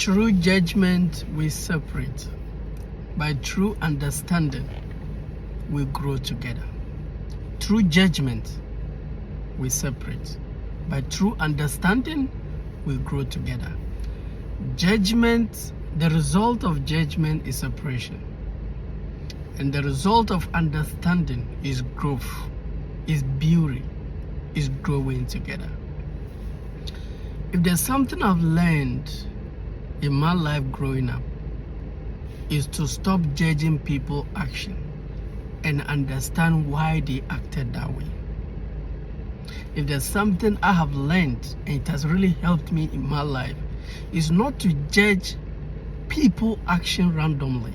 Through judgment we separate. By true understanding we grow together. Through judgment we separate. By true understanding we grow together. Judgment, the result of judgment is separation. And the result of understanding is growth, is beauty, is growing together. If there's something I've learned in my life growing up, is to stop judging people's action and understand why they acted that way. If there's something I have learned and it has really helped me in my life, is not to judge people's action randomly,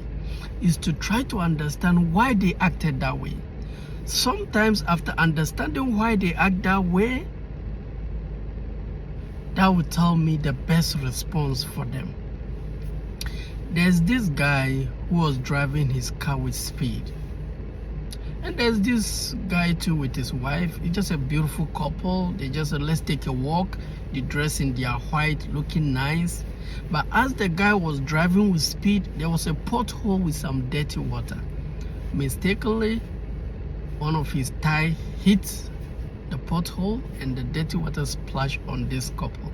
is to try to understand why they acted that way. Sometimes after understanding why they act that way, that will tell me the best response for them. There's this guy who was driving his car with speed. And there's this guy too with his wife. It's just a beautiful couple. They just said, let's take a walk. They dress in their white, looking nice. But as the guy was driving with speed, there was a pothole with some dirty water. Mistakenly, one of his tires hit the pothole and the dirty water splashed on this couple.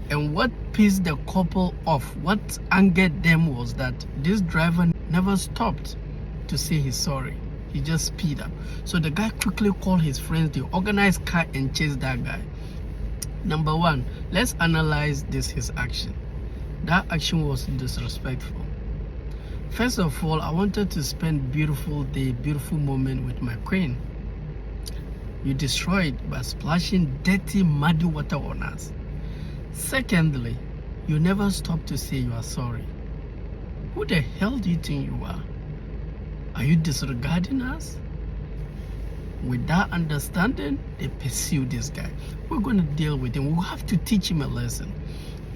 And what pissed the couple off, what angered them, was that this driver never stopped to say he's sorry. He just speed up. So the guy quickly called his friends, they organized car and chased that guy. Number one, let's analyze his action. That action was disrespectful. First of all, I wanted to spend beautiful day, beautiful moment with my queen. You destroyed by splashing dirty, muddy water on us. Secondly, you never stop to say you are sorry. Who the hell do you think you are? Are you disregarding us? With that understanding, they pursue this guy. We're going to deal with him. We'll have to teach him a lesson.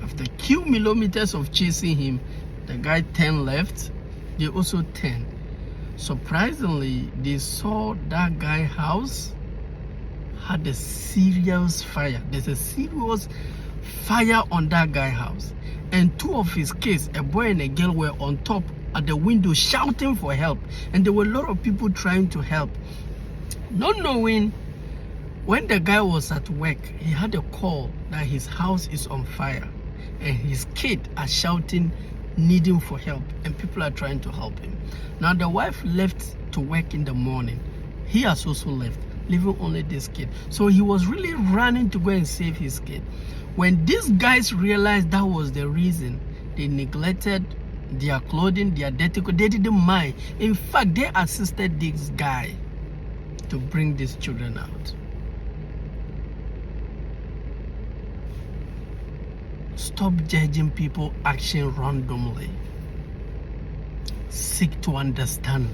After kilometers of chasing him, the guy turned left. They also turned. Surprisingly, they saw that guy's house had a serious fire. There's a serious fire on that guy's house. And two of his kids, a boy and a girl, were on top at the window shouting for help. And there were a lot of people trying to help. Not knowing, when the guy was at work, he had a call that his house is on fire. And his kids are shouting, needing for help. And people are trying to help him. Now the wife left to work in the morning. He has also left, leaving only this kid. So he was really running to go and save his kid. When these guys realized that was the reason, they neglected their clothing, their dirty clothes. They didn't mind. In fact, they assisted this guy to bring these children out. Stop judging people's action randomly. Seek to understand.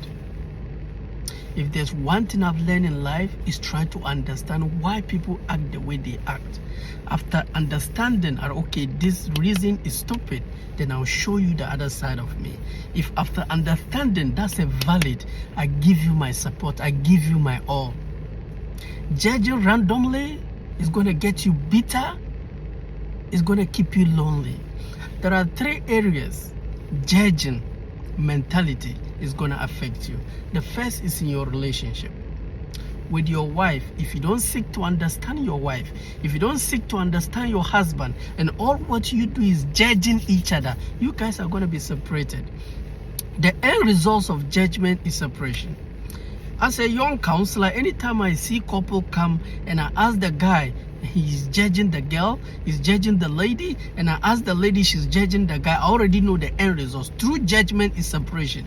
If there's one thing I've learned in life, is try to understand why people act the way they act. After understanding, okay, this reason is stupid, then I'll show you the other side of me. If after understanding that's a valid, I give you my support, I give you my all. Judging randomly is going to get you bitter, it's going to keep you lonely. There are three areas judging mentality is going to affect you. The first is in your relationship with your wife. If you don't seek to understand your wife, if you don't seek to understand your husband, and all what you do is judging each other, you guys are going to be separated. The end result of judgment is separation. As a young counselor, anytime I see couple come and I ask the guy, he's judging the girl, he's judging the lady, and I ask the lady, she's judging the guy, I already know the end result. True judgment is separation.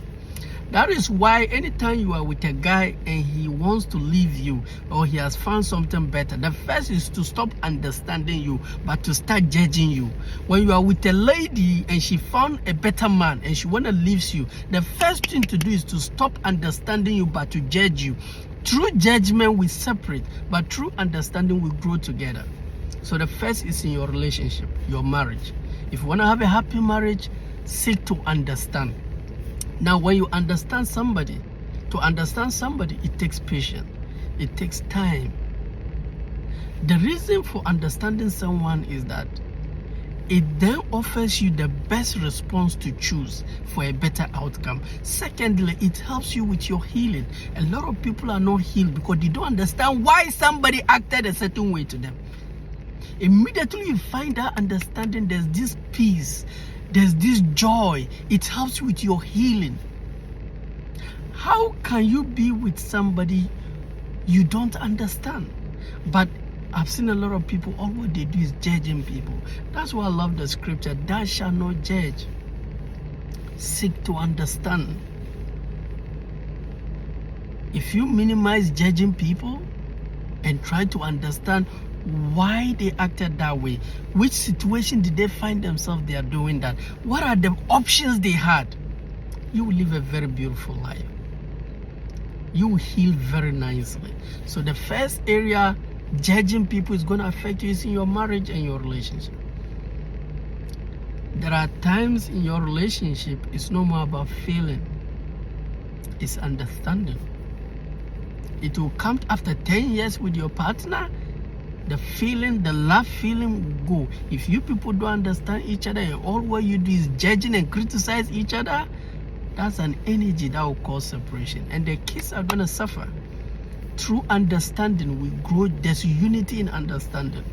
That is why anytime you are with a guy and he wants to leave you, or he has found something better, the first is to stop understanding you, but to start judging you. When you are with a lady and she found a better man and she want to leave you, the first thing to do is to stop understanding you, but to judge you. Through judgment we separate, but through understanding we grow together. So the first is in your relationship, your marriage. If you want to have a happy marriage, seek to understand. Now, when you understand somebody, to understand somebody, it takes patience. It takes time. The reason for understanding someone is that it then offers you the best response to choose for a better outcome. Secondly, it helps you with your healing. A lot of people are not healed because they don't understand why somebody acted a certain way to them. Immediately you find that understanding, there's this peace, there's this joy. It helps you with your healing. How can you be with somebody you don't understand? But I've seen a lot of people, all what they do is judging people. That's why I love the scripture, thou shalt not judge. Seek to understand. If you minimize judging people and try to understand why they acted that way, which situation did they find themselves they are doing that, what are the options they had, you will live a very beautiful life. You will heal very nicely. So the first area judging people is going to affect you is in your marriage and your relationship. There are times in your relationship it's no more about feeling, it's understanding. It will come after 10 years with your partner. The feeling, the love feeling will go. If you people don't understand each other and all what you do is judging and criticize each other, that's an energy that will cause separation, and the kids are going to suffer. Through understanding, we grow. There's unity in understanding.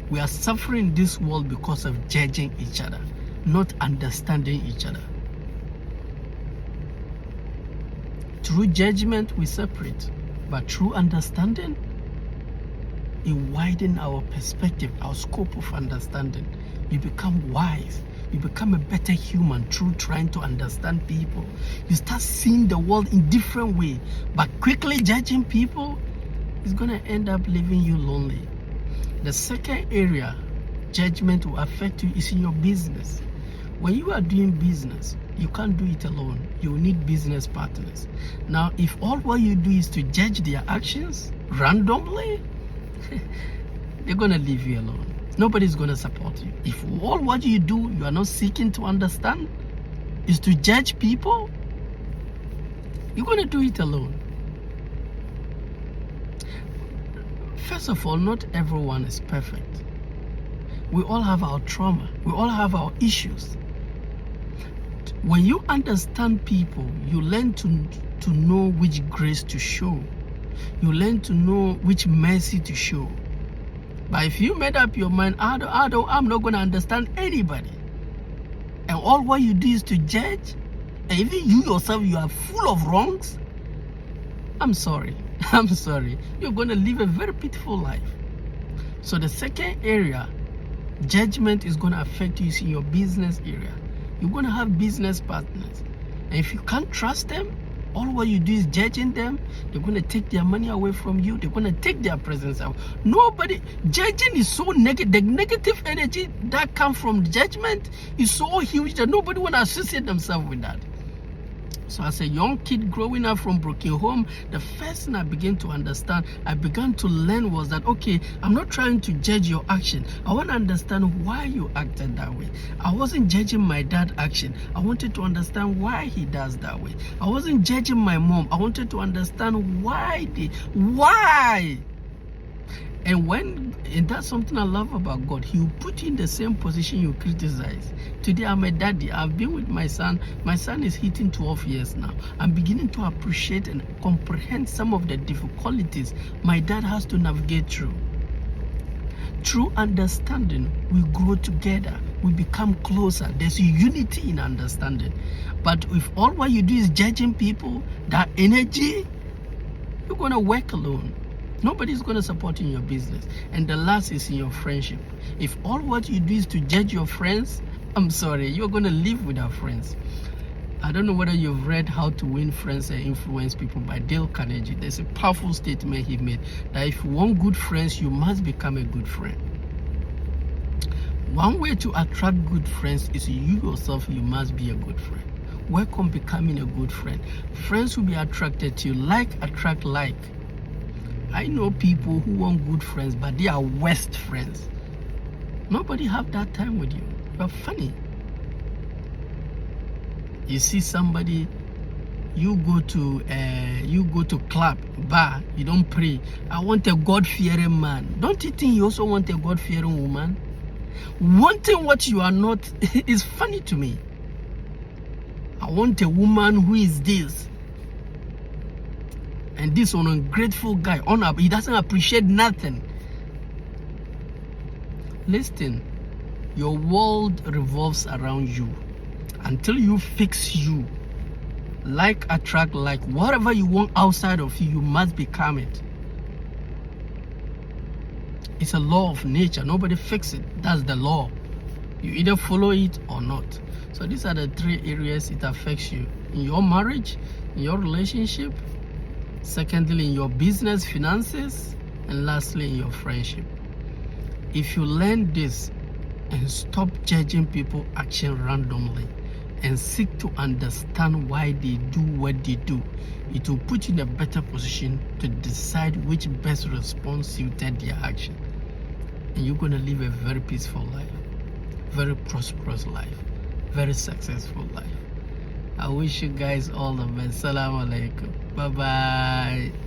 We are suffering in this world because of judging each other, not understanding each other. Through judgment, we separate, but through understanding, it widens our perspective, our scope of understanding. You become wise. You become a better human through trying to understand people. You start seeing the world in different way. But quickly judging people is going to end up leaving you lonely. The second area judgment will affect you is in your business. When you are doing business, you can't do it alone. You need business partners. Now, if all what you do is to judge their actions randomly, they're going to leave you alone. Nobody's going to support you. If all what you do, you are not seeking to understand, is to judge people, you're going to do it alone. First of all, not everyone is perfect. We all have our trauma. We all have our issues. When you understand people, you learn to know which grace to show. You learn to know which mercy to show. But if you made up your mind, I'm not going to understand anybody, and all what you do is to judge, and even you yourself, you are full of wrongs, I'm sorry. You're going to live a very pitiful life. So the second area, judgment is going to affect you in your business area. You're going to have business partners, and if you can't trust them, all what you do is judging them. They're going to take their money away from you. They're going to take their presence out. Judging is so negative. The negative energy that comes from judgment is so huge that nobody want to associate themselves with that. So as a young kid growing up from broken home, the first thing I began to understand, I began to learn was that, okay, I'm not trying to judge your action. I want to understand why you acted that way. I wasn't judging my dad's action. I wanted to understand why he does that way. I wasn't judging my mom. I wanted to understand why. And that's something I love about God. He will put you in the same position you criticize. Today I'm a daddy. I've been with my son. My son is hitting 12 years now. I'm beginning to appreciate and comprehend some of the difficulties my dad has to navigate through. Through understanding, we grow together. We become closer. There's unity in understanding. But if all what you do is judging people, that energy, you're going to work alone. Nobody's going to support you in your business. And the last is in your friendship. If all what you do is to judge your friends, I'm sorry, you're going to live without friends. I don't know whether you've read How to Win Friends and Influence People by Dale Carnegie. There's a powerful statement he made that if you want good friends, you must become a good friend. One way to attract good friends is you yourself, you must be a good friend. Work on becoming a good friend. Friends will be attracted to you. Like attract like. I know people who want good friends, but they are worst friends. Nobody have that time with you. You're funny. You see somebody, you go to club, bar, you don't pray. I want a God-fearing man. Don't you think you also want a God-fearing woman? Wanting what you are not is funny to me. I want a woman who is this. And this ungrateful guy, he doesn't appreciate nothing. Listen, your world revolves around you. Until you fix you, like attract like, whatever you want outside of you, you must become it. It's a law of nature. Nobody fix it. That's the law. You either follow it or not. So these are the 3 areas it affects you: in your marriage, in your relationship, secondly in your business, finances, and lastly in your friendship. If you learn this and stop judging people's action randomly and seek to understand why they do what they do, it will put you in a better position to decide which best response suited their action. And you're going to live a very peaceful life, very prosperous life, very successful life. I wish you guys all the best. Assalamu alaikum. Bye bye.